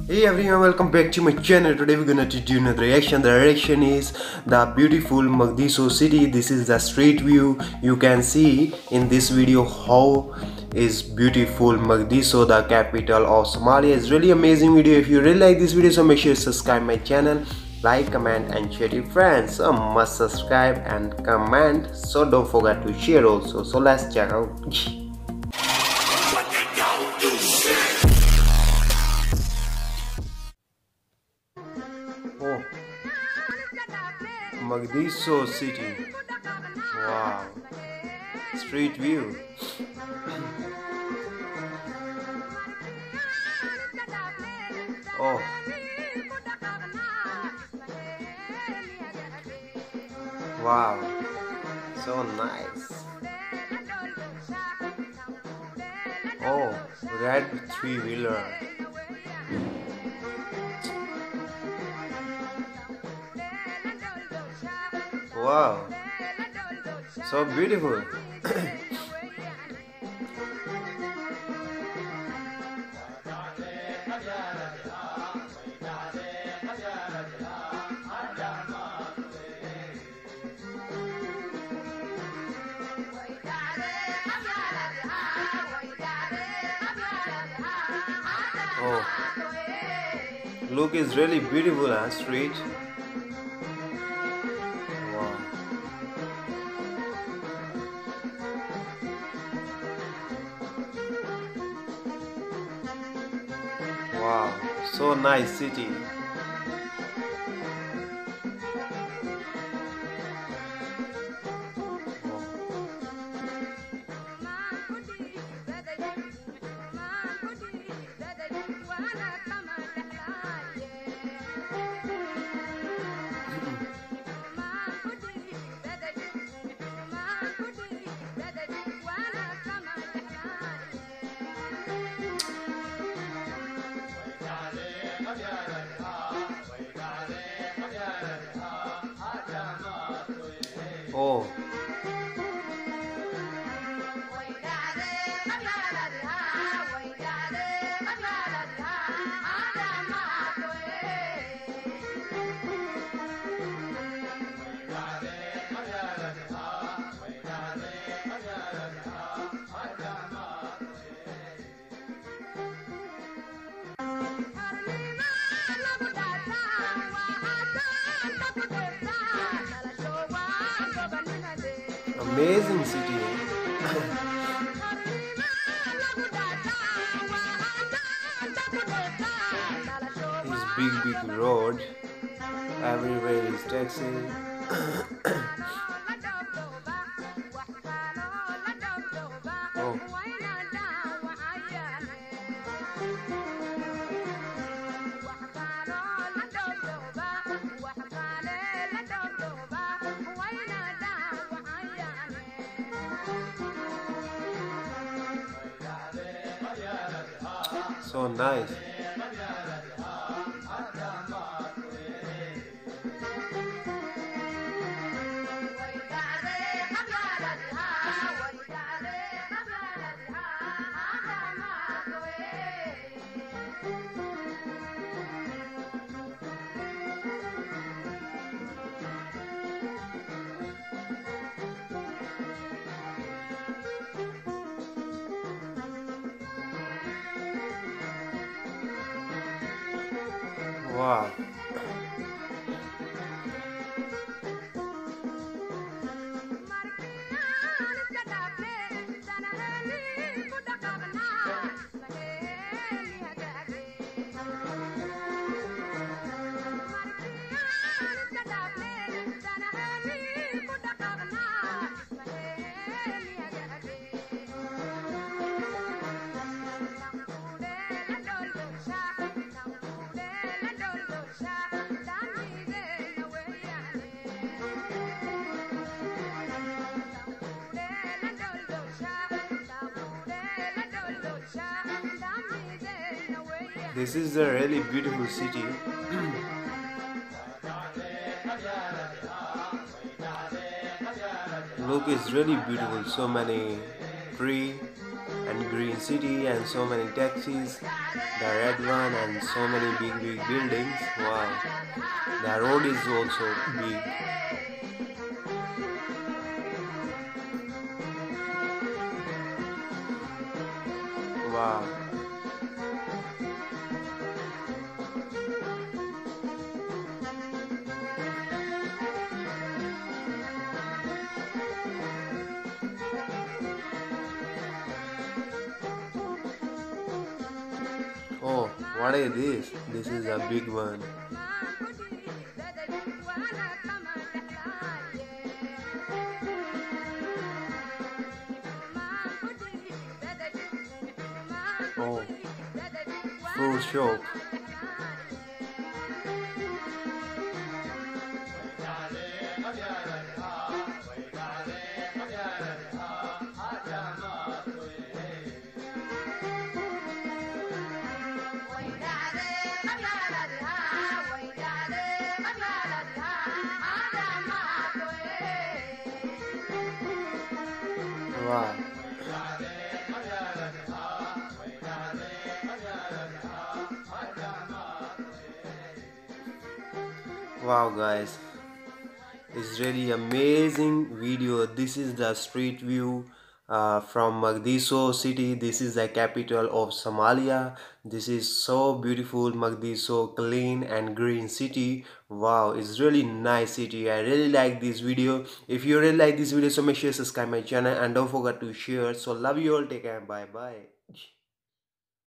Hey everyone, welcome back to my channel. Today we're gonna do another reaction. The reaction is the beautiful Mogadishu city. This is the street view. You can see in this video how is beautiful Mogadishu, the capital of Somalia. It's really amazing video. If you really like this video, so make sure you subscribe my channel, like, comment and share to your friends. So must subscribe and comment. So don't forget to share also. So let's check out. Oh, Mogadishu city. Wow. Street view. Oh. Wow. So nice. Oh, red three-wheeler. Wow, so beautiful. Oh, look is really beautiful, huh? Street. Wow. Wow, so nice city. Oh. Amazing city. This big road. Everywhere is taxi. Oh. So nice. Wow. This is a really beautiful city. Look, it's really beautiful. So many tree and green city and so many taxis. the red one, and so many big buildings. Wow, the road is also big. Wow. Oh, what is this? This is a big one. Oh, fruit shop. Wow. Wow, guys, it's really amazing video. This is the street view from Mogadishu city. This is the capital of Somalia. This is so beautiful. Mogadishu, clean and green city. Wow, it's really nice city. I really like this video. If you really like this video, so make sure to subscribe my channel and don't forget to share. So love you all. Take care. Bye bye.